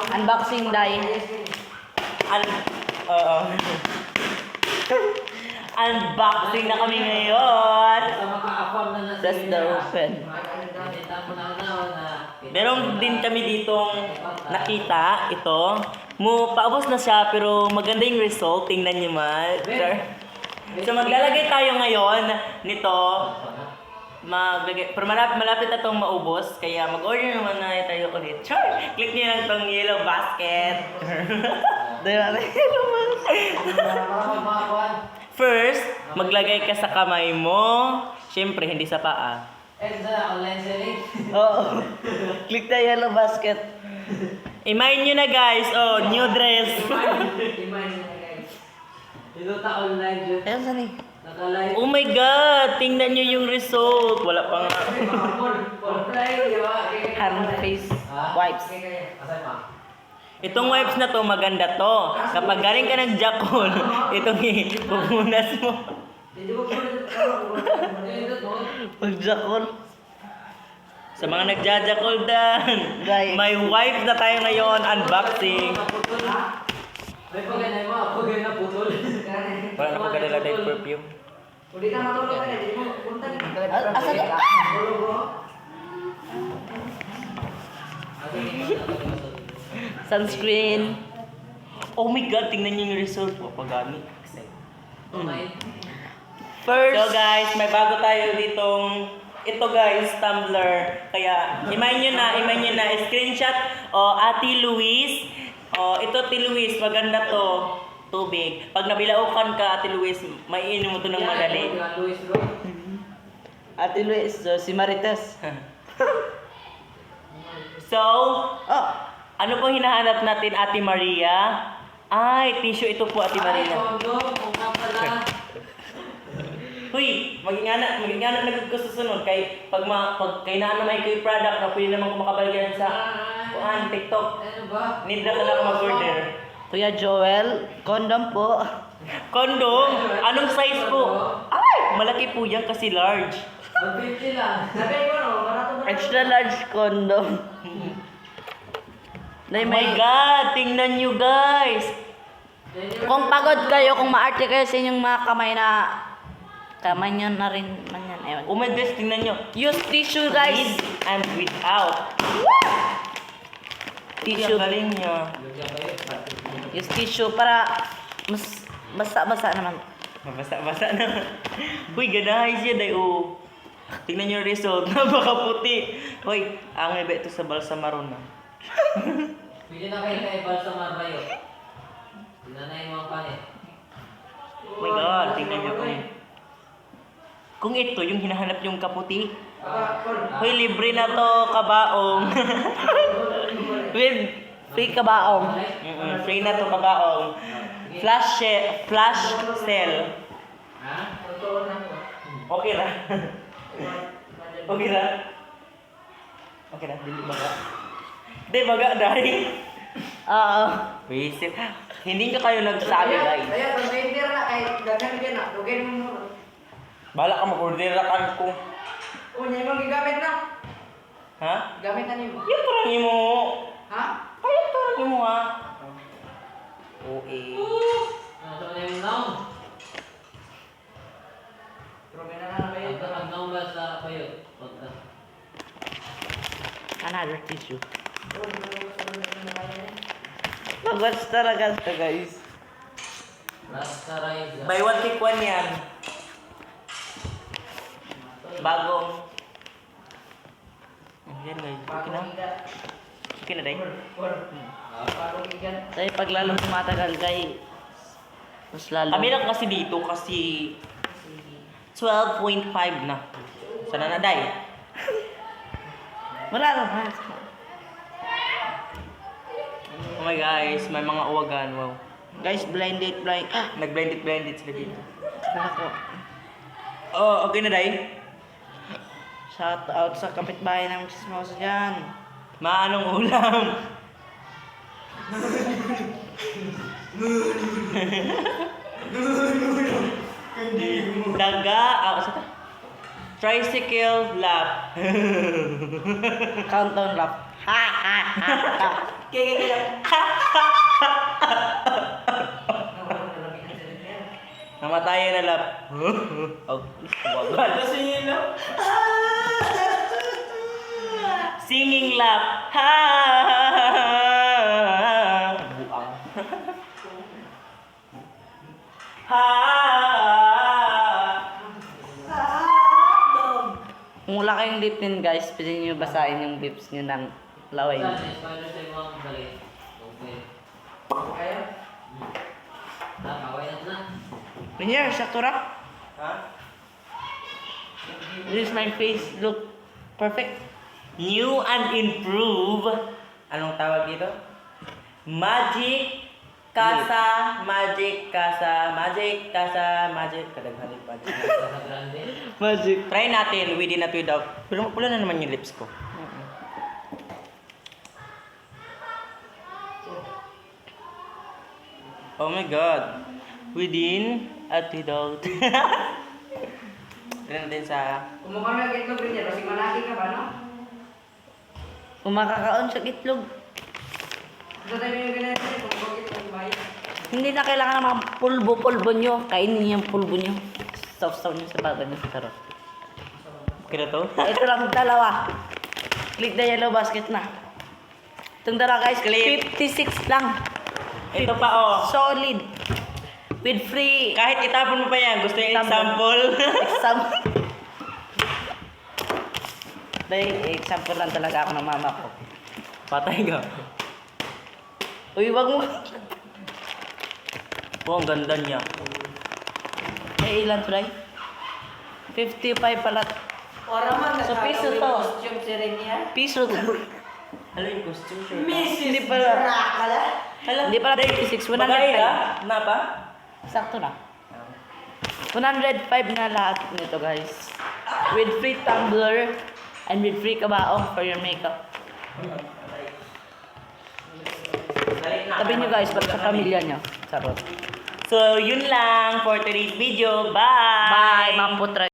Unboxing day. Unboxing na kami ngayon. That's the open. Meron din kami ditong nakita, ito. Paubos na siya, pero maganda yung result. Tingnan niyo man. So maglalagay tayo ngayon nito. Pero malapit na itong maubos. Kaya mag-order naman na tayo ulit. Sure! Click niyo lang itong yellow basket. First, maglagay ka sa kamay mo. Siyempre, hindi sa paa. Online selling? Oo. Click the yellow basket. Imayin nyo na guys. Oh, new dress. Iluta online dyan. Ayun, saan eh? Nakalive. Oh my God! Tingnan nyo yung result. Wala pa nga. Hand face wipes. Asan pa? Itong wipes na to, maganda to. Kapag galing ka ng Jackal, itong ipupunas mo. Pag-jakol. Sa mga nagjajakol dan, Guys. may wipes na tayo ngayon, unboxing. May pagganay mo, pagganay na putol. Wala na pagkadala tayo perfume. Hindi ka matulog ka na, hindi mo punta Asa ka? Sunscreen. Oh my God, tingnan nyo yung result. Papagamit. First. So guys, may bago tayo ditong ito guys, tumbler. Kaya imayin nyo na, screenshot. Ate Luis. Ito Ate Luis, maganda to. Tubig. Pag nabilaukan ka, Ate Luis, may inom mo to ng madali. Ate Luis, si Marites. So, Oh, ano pong hinahanap natin, Ate Maria? Ay, tissue ito po, Ate Maria. Huy, maging anak na ko sa sunod kay pag kay na may kay product na pwede naman kumakabalyan sa TikTok. Ano ba? Need na lang mag-order. Kuya Joel, condom po. Condom? Anong size po? Ay, malaki po yan kasi large. 150 lang. Sabi ko no, barato ba? Extra large condom. Oh my God, tingnan nyo guys. Kung pagod kayo, kung maarte kayo sa inyong mga kamay nyo na rin man yan. Ewan. Oh my gosh, tingnan nyo. Use tissue guys. With and without. Tissue. Ang galing nyo. Use tissue para mas basa-basa naman. Mabasa-basa na. Uy, ganahay siya dayo. Tingnan nyo yung result. Napakaputi. Hoy, ang iba ito sa Balsamaron na. Pwede na kayo kay Balsa Marbayo. Tinanay mo ang panit. Oh my God, tingnan nyo kung ito yung hinahanap yung kaputi. Hoy, libre na to, kabaong. With free kabaong. Free na to, kabaong. Flash sale. Ha? Okay na. Okay na. Okay na, dili baga. Di baga, dahil. Oo. Wisit. Hindi ka kayo nagsabi, guys. Ayan, pag-order na, kahit gagawin ka na, lugay mo muna. Bala ka mag-order na kan ko. Niya mo gigamit na. Ha? Gamit na niyo. Yung turangin mo. Ha? Kaya turangin mo ha. Oo eh. Nasa na yung naong. Probe na na kayo. Ang naong ba sa kayo? Another tissue. Mag-watch talaga ito guys. Rasterize. Buy one take one yan. Bagong. Yan guys. Okay na? Okay na day? Dahil pag lalong tumatagal kay mas lalo. Kami lang kasi dito kasi 12.5 na. Sana na day? Wala lang. Oh my guys, may mga uwagan. Wow. Guys, blind date. Nag-blended sila dito. Ako. Oh, okay na day? Shout out sa kapitbahay ng chismoso dyan. Maanong ulam? Daga. Sa Tricycle lap. Countdown lap. Ha ha ha ha. Namatayan na lap. Oh, wag. Singing lap. Ha. Buang. Ha. Kung wala kayong lip tin guys, pwede nyo basahin yung lips nyo ng laway. Saan, spider sa mga dali. Okay. Kaya? Kaway na na. Pinyar, sakto ra. Ha? This is my face. Look perfect. New and improved. Anong tawag dito? Magic Casa, Magic Casa, Magic Casa, Magic. Kadaghalit pa. Sa grande. Magic. Try natin within at without. Pula na naman yung lips ko. Oh my God. Within at without. Try natin sa... Kung mukhang nag-itlog rin yan, kasi malaki ka ba, no? Kung makakaon sa itlog, Ito tayo yung ganyan, kung bakit ang bayan. hindi na kailangan ng mga pulbo-pulbo nyo. Kainin niyo yung pulbo nyo. Sausaw nyo sa baga nyo sa karot. Okay na to? Ito lang dalawa. Click the yellow basket na. Itong dalawa guys, Click. 56 lang. Ito pa oh. Solid. With free Kahit itapon mo pa yan, gusto yung example? exam. Dahil example lang talaga ako ng mama ko. Patay ka. Uy, wag mo. Oh, ang ganda niya. Eh, ilan try? 55 pala. Ora man, So, piso to. costume si Renia. Piso to. Hello yung costume shirt. Hindi pala. Rakala. Hello. Hindi pala 56. 105. Bagay ha? Na pa? Sakto na. 105 na lahat nito guys. With free tumbler and with free kabaong for your makeup. Sabi nyo guys, ba't sa pamilya nyo? Sarot. So, yun lang for today's video. Bye! Bye, mga putra.